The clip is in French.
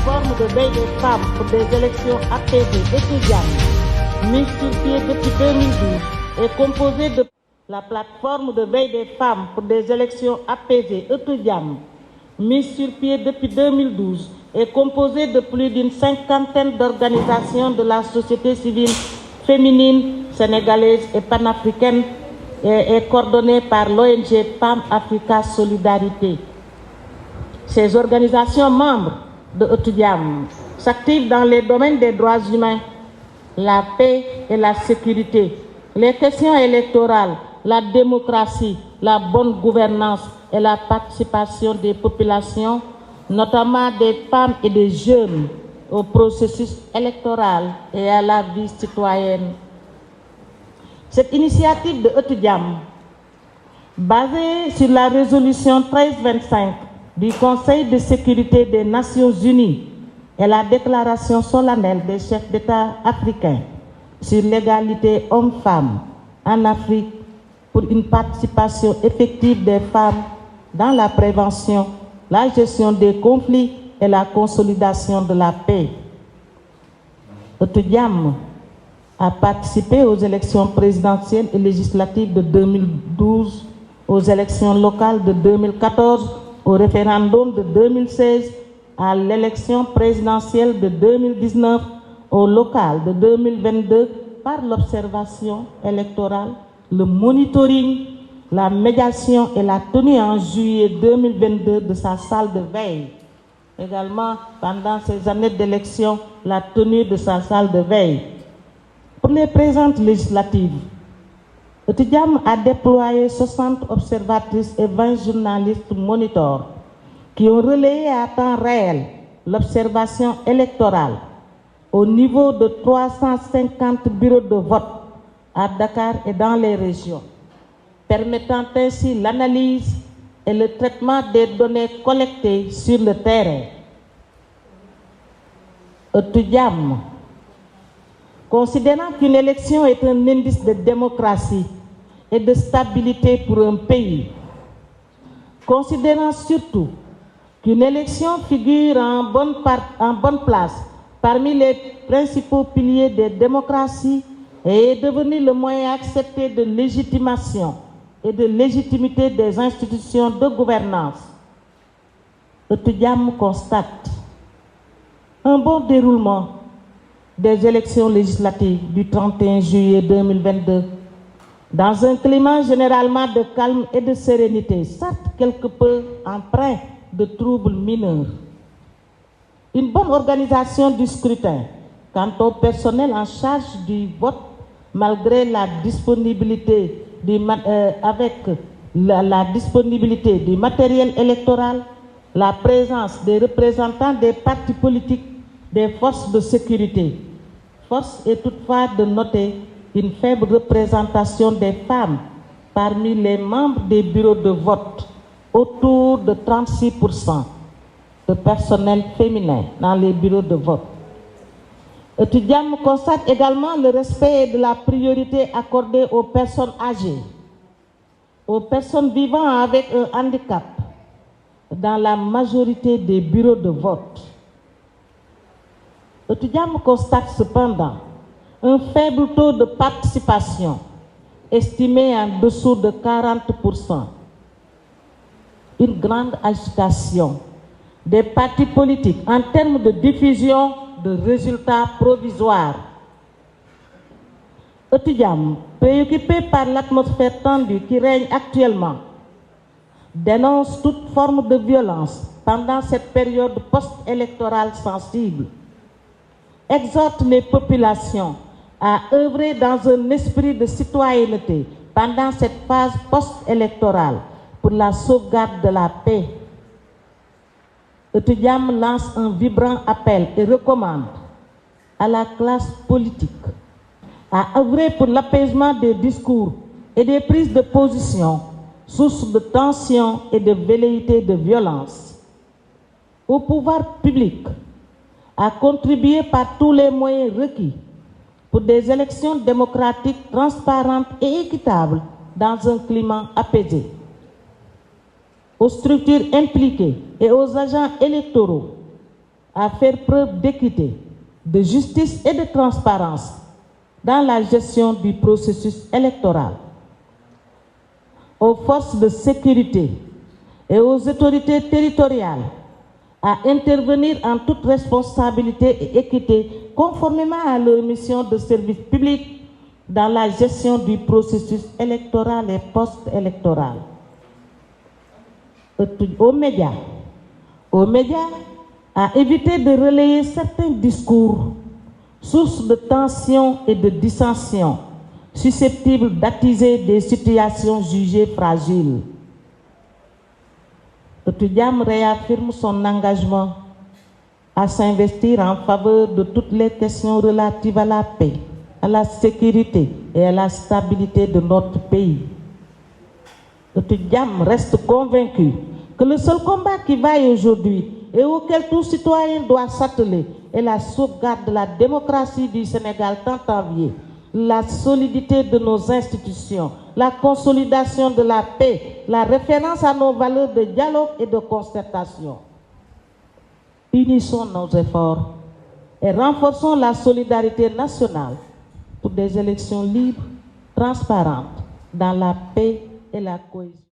plateforme de veille des femmes pour des élections apaisées étudiantes, mise sur pied depuis 2012, est composée de la plateforme de veille des femmes pour des élections apaisées étudiantes, mise sur pied depuis 2012, est composée de plus d'une cinquantaine d'organisations de la société civile féminine, sénégalaise et panafricaine et est coordonnée par l'ONG Femmes Africa Solidarité. Ces organisations membres de ETUDIAM s'activent dans les domaines des droits humains, la paix et la sécurité, les questions électorales, la démocratie, la bonne gouvernance et la participation des populations, notamment des femmes et des jeunes, au processus électoral et à la vie citoyenne. Cette initiative de ETUDIAM, basée sur la résolution 1325 du Conseil de sécurité des Nations Unies et la déclaration solennelle des chefs d'État africains sur l'égalité hommes-femmes en Afrique pour une participation effective des femmes dans la prévention, la gestion des conflits et la consolidation de la paix. ETUDIAM a participé aux élections présidentielles et législatives de 2012, aux élections locales de 2014, au référendum de 2016, à l'élection présidentielle de 2019, au local de 2022, par l'observation électorale, le monitoring, la médiation et la tenue en juillet 2022 de sa salle de veille. Également, pendant ces années d'élection, la tenue de sa salle de veille. Pour les présentes législatives, ETUDIAM a déployé 60 observatrices et 20 journalistes monitors qui ont relayé à temps réel l'observation électorale au niveau de 350 bureaux de vote à Dakar et dans les régions, permettant ainsi l'analyse et le traitement des données collectées sur le terrain. ETUDIAM, considérant qu'une élection est un indice de démocratie et de stabilité pour un pays, considérant surtout qu'une élection figure en bonne place parmi les principaux piliers des démocraties et est devenue le moyen accepté de légitimation et de légitimité des institutions de gouvernance, ETUDIAM constate un bon déroulement des élections législatives du 31 juillet 2022 dans un climat généralement de calme et de sérénité, certes quelque peu empreint de troubles mineurs. Une bonne organisation du scrutin quant au personnel en charge du vote, malgré la disponibilité la disponibilité du matériel électoral, la présence des représentants des partis politiques, des forces de sécurité. Force est toutefois de noter une faible représentation des femmes parmi les membres des bureaux de vote, autour de 36% de personnel féminin dans les bureaux de vote. ETUDIAM constate également le respect de la priorité accordée aux personnes âgées, aux personnes vivant avec un handicap dans la majorité des bureaux de vote. ETUDIAM constate cependant un faible taux de participation, estimé en dessous de 40%. Une grande agitation des partis politiques en termes de diffusion de résultats provisoires. ETUDIAM, préoccupé par l'atmosphère tendue qui règne actuellement, dénonce toute forme de violence pendant cette période post-électorale sensible, exhorte les populations à œuvrer dans un esprit de citoyenneté pendant cette phase post-électorale pour la sauvegarde de la paix. ETUDIAM lance un vibrant appel et recommande à la classe politique à œuvrer pour l'apaisement des discours et des prises de position, source de tension et de velléité de violence. Au pouvoir public à contribuer par tous les moyens requis pour des élections démocratiques, transparentes et équitables dans un climat apaisé. Aux structures impliquées et aux agents électoraux à faire preuve d'équité, de justice et de transparence dans la gestion du processus électoral, aux forces de sécurité et aux autorités territoriales à intervenir en toute responsabilité et équité conformément à leur mission de service public dans la gestion du processus électoral et post-électoral. Aux médias, à éviter de relayer certains discours, sources de tensions et de dissensions, susceptibles d'attiser des situations jugées fragiles. Etudiam réaffirme son engagement à s'investir en faveur de toutes les questions relatives à la paix, à la sécurité et à la stabilité de notre pays. Etudiam reste convaincu que le seul combat qui vaille aujourd'hui et auquel tout citoyen doit s'atteler est la sauvegarde de la démocratie du Sénégal tant enviée, la solidité de nos institutions, la consolidation de la paix, la référence à nos valeurs de dialogue et de concertation. Unissons nos efforts et renforçons la solidarité nationale pour des élections libres, transparentes, dans la paix et la cohésion.